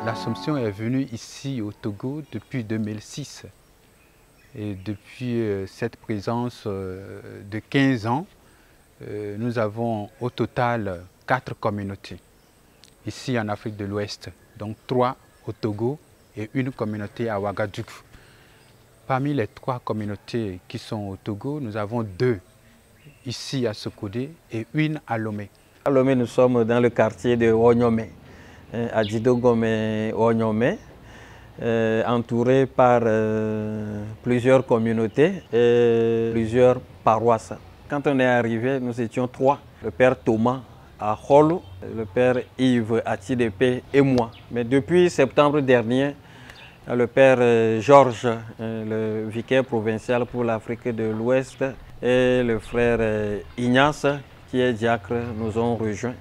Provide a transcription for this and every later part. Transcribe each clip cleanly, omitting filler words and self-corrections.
L'Assomption est venue ici au Togo depuis 2006. Et depuis cette présence de 15 ans, nous avons au total 4 communautés ici en Afrique de l'Ouest, donc 3 au Togo et une communauté à Ouagadougou. Parmi les 3 communautés qui sont au Togo, nous avons 2 ici à Sokodé et une à Lomé. À Lomé, nous sommes dans le quartier de Onyomé, à Djidogomé Onyomé, entouré par plusieurs communautés et plusieurs paroisses. Quand on est arrivé, nous étions 3, le père Thomas à Kholu, le père Yves à Tidépé et moi. Mais depuis septembre dernier, le père Georges, le vicaire provincial pour l'Afrique de l'Ouest, et le frère Ignace, qui est diacre, nous ont rejoints.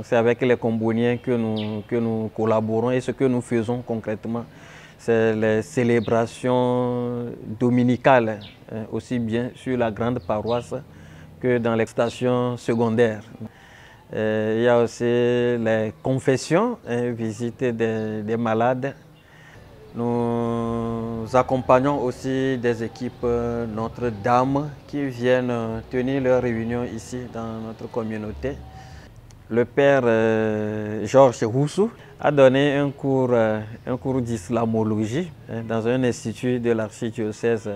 C'est avec les Comboniens que nous collaborons et ce que nous faisons concrètement, c'est les célébrations dominicales, aussi bien sur la grande paroisse que dans les stations secondaires. Il y a aussi les confessions, visite des malades. Nous accompagnons aussi des équipes Notre-Dame qui viennent tenir leurs réunions ici dans notre communauté. Le père Georges Roussou a donné un cours d'islamologie dans un institut de l'archidiocèse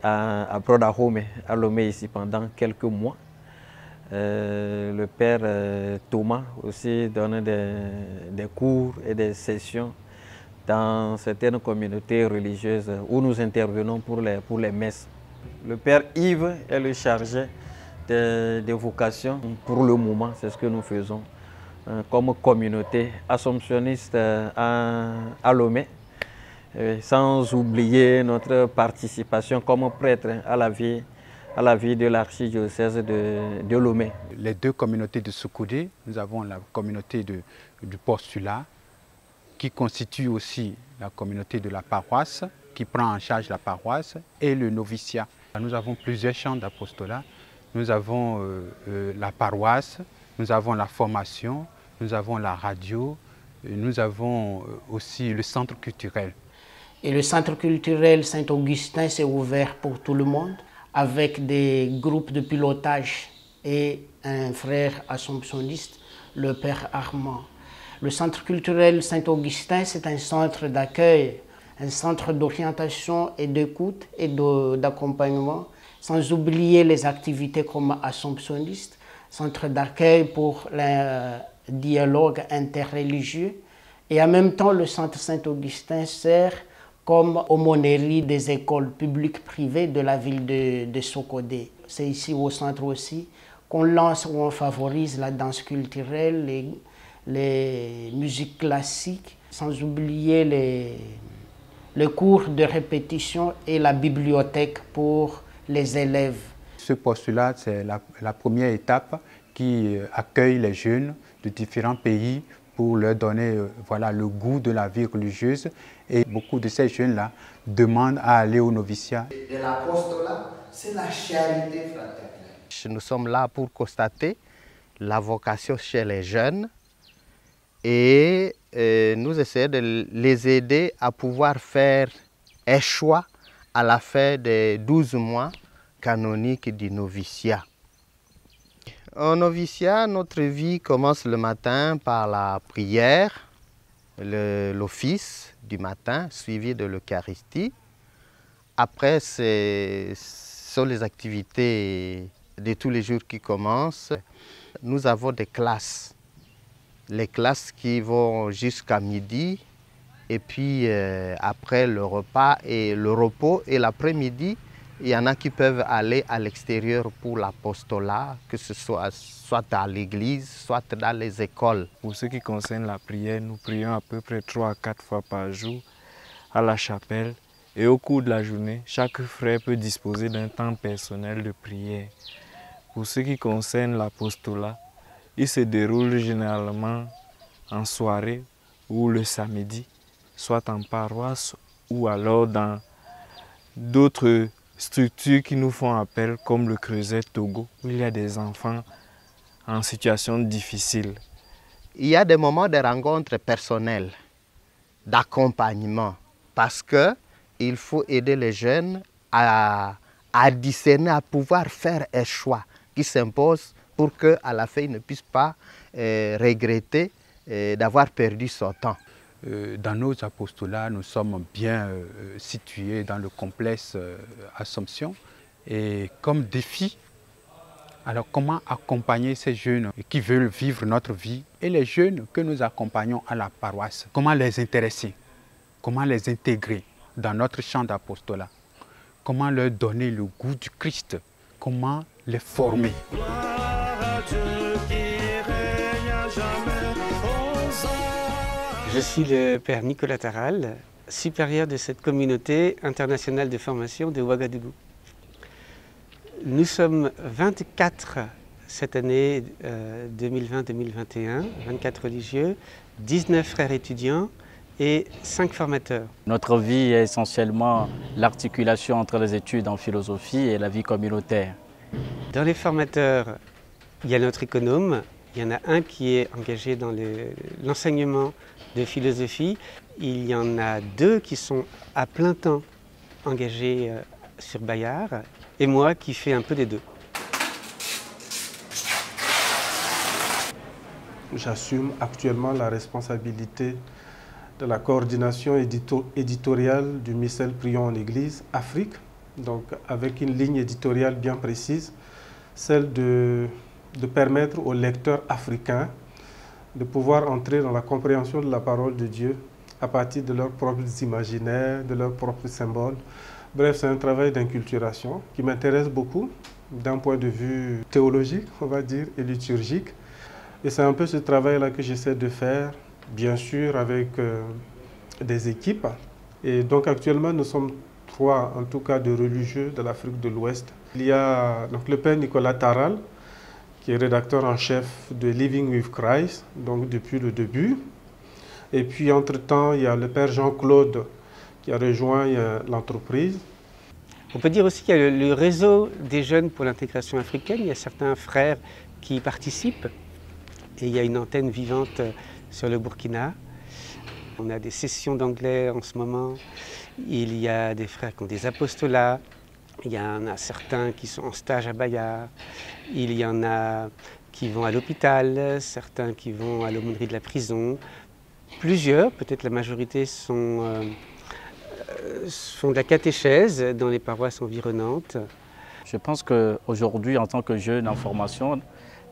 à Brodahome, à Lomé ici pendant quelques mois. Le père Thomas aussi donne des cours et des sessions dans certaines communautés religieuses où nous intervenons pour les messes. Le père Yves est le chargé des vocations. Pour le moment, c'est ce que nous faisons comme communauté assomptionniste à Lomé, sans oublier notre participation comme prêtre à la vie de l'archidiocèse de Lomé. Les 2 communautés de Sokodé, nous avons la communauté du postulat, qui constitue aussi la communauté de la paroisse, qui prend en charge la paroisse, et le noviciat. Nous avons plusieurs champs d'apostolat. Nous avons la paroisse, nous avons la formation, nous avons la radio, nous avons aussi le centre culturel. Et le centre culturel Saint-Augustin s'est ouvert pour tout le monde, avec des groupes de pilotage et un frère assomptionniste, le père Armand. Le centre culturel Saint-Augustin, c'est un centre d'accueil, un centre d'orientation et d'écoute et d'accompagnement, sans oublier les activités comme assomptionniste, centre d'accueil pour le dialogue interreligieux. Et en même temps, le centre Saint-Augustin sert comme aumônerie des écoles publiques privées de la ville de Sokodé. C'est ici au centre aussi qu'on lance ou on favorise la danse culturelle, les musiques classiques, sans oublier les cours de répétition et la bibliothèque pour les élèves. Ce postulat, c'est la première étape qui accueille les jeunes de différents pays pour leur donner le goût de la vie religieuse. Et beaucoup de ces jeunes-là demandent à aller au noviciat. Et l'apostolat, c'est la charité fraternelle. Nous sommes là pour constater la vocation chez les jeunes et nous essayons de les aider à pouvoir faire un choix à la fin des 12 mois canoniques du noviciat. Au noviciat, notre vie commence le matin par la prière, l'office du matin, suivi de l'Eucharistie. Après, ce sont les activités de tous les jours qui commencent. Nous avons des classes. Les classes qui vont jusqu'à midi. Et puis après le repas et le repos et l'après-midi, il y en a qui peuvent aller à l'extérieur pour l'apostolat, que ce soit à l'église, soit dans les écoles. Pour ce qui concerne la prière, nous prions à peu près 3 à 4 fois par jour à la chapelle. Et au cours de la journée, chaque frère peut disposer d'un temps personnel de prière. Pour ce qui concerne l'apostolat, il se déroule généralement en soirée ou le samedi, soit en paroisse ou alors dans d'autres structures qui nous font appel, comme le Creuset Togo, où il y a des enfants en situation difficile. Il y a des moments de rencontres personnelles d'accompagnement parce qu'il faut aider les jeunes à discerner, à pouvoir faire un choix qui s'impose pour qu'à la fin, ils ne puissent pas regretter d'avoir perdu son temps. Dans nos apostolats, nous sommes bien situés dans le complexe Assomption. Et comme défi, alors comment accompagner ces jeunes qui veulent vivre notre vie et les jeunes que nous accompagnons à la paroisse? Comment les intéresser? Comment les intégrer dans notre champ d'apostolat? Comment leur donner le goût du Christ? Comment les former? Je suis le père Nicolas Taral, supérieur de cette communauté internationale de formation de Ouagadougou. Nous sommes 24 cette année 2020-2021, 24 religieux, 19 frères étudiants et 5 formateurs. Notre vie est essentiellement l'articulation entre les études en philosophie et la vie communautaire. Dans les formateurs, il y a notre économe. Il y en a un qui est engagé dans l'enseignement de philosophie. Il y en a 2 qui sont à plein temps engagés sur Bayard et moi qui fais un peu des 2. J'assume actuellement la responsabilité de la coordination éditoriale du Missel Prions en Église Afrique, donc avec une ligne éditoriale bien précise, celle de permettre aux lecteurs africains de pouvoir entrer dans la compréhension de la parole de Dieu à partir de leurs propres imaginaires, de leurs propres symboles. Bref, c'est un travail d'inculturation qui m'intéresse beaucoup d'un point de vue théologique, on va dire, et liturgique. Et c'est un peu ce travail-là que j'essaie de faire, bien sûr, avec des équipes. Et donc actuellement, nous sommes 3, en tout cas, de religieux de l'Afrique de l'Ouest. Il y a donc, le père Nicolas Taral, qui est rédacteur en chef de Living with Christ, donc depuis le début. Et puis, entre-temps, il y a le père Jean-Claude qui a rejoint l'entreprise. On peut dire aussi qu'il y a le réseau des jeunes pour l'intégration africaine. Il y a certains frères qui y participent. Et il y a une antenne vivante sur le Burkina. On a des sessions d'anglais en ce moment. Il y a des frères qui ont des apostolats. Il y en a certains qui sont en stage à Bayard. Il y en a qui vont à l'hôpital, certains qui vont à l'aumônerie de la prison. Plusieurs, peut-être la majorité, font de la catéchèse dans les paroisses environnantes. Je pense qu'aujourd'hui, en tant que jeune en formation,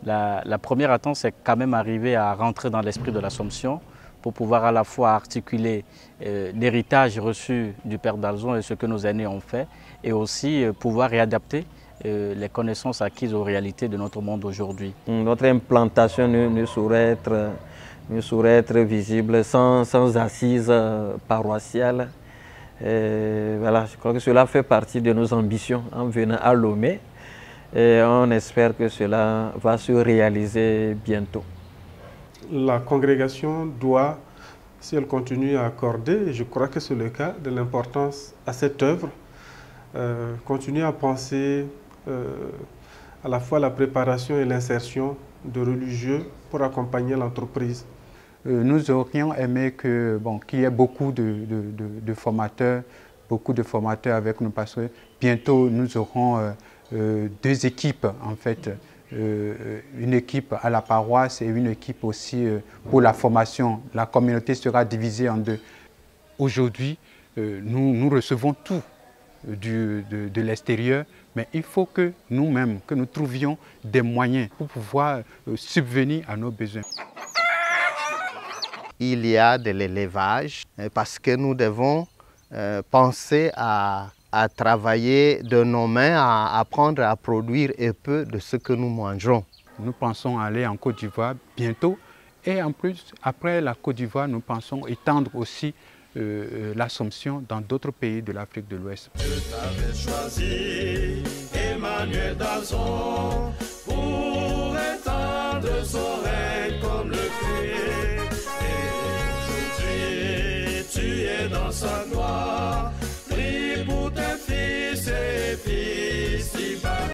la première attente, c'est quand même arriver à rentrer dans l'esprit de l'Assomption pour pouvoir à la fois articuler l'héritage reçu du Père Dalzon et ce que nos aînés ont fait, et aussi pouvoir réadapter les connaissances acquises aux réalités de notre monde aujourd'hui. Notre implantation ne saurait être visible sans assises paroissiales. Voilà, je crois que cela fait partie de nos ambitions en venant à Lomé. Et on espère que cela va se réaliser bientôt. La congrégation doit, si elle continue à accorder, et je crois que c'est le cas, de l'importance à cette œuvre, continuer à penser à la fois la préparation et l'insertion de religieux pour accompagner l'entreprise. Nous aurions aimé qu'il y ait beaucoup de formateurs, avec nous parce que bientôt nous aurons 2 équipes en fait, une équipe à la paroisse et une équipe aussi pour la formation. La communauté sera divisée en 2. Aujourd'hui, nous recevons tout de l'extérieur, mais il faut que nous-mêmes, que nous trouvions des moyens pour pouvoir subvenir à nos besoins. Il y a de l'élevage parce que nous devons penser à travailler de nos mains, à apprendre à produire un peu de ce que nous mangeons. Nous pensons aller en Côte d'Ivoire bientôt et en plus, après la Côte d'Ivoire, nous pensons étendre aussi l'Assomption dans d'autres pays de l'Afrique de l'Ouest. Je t'avais choisi, Emmanuel Dalzon, pour étendre son règne comme le Christ. Et aujourd'hui, tu es dans sa gloire. Prie pour tes fils et filles.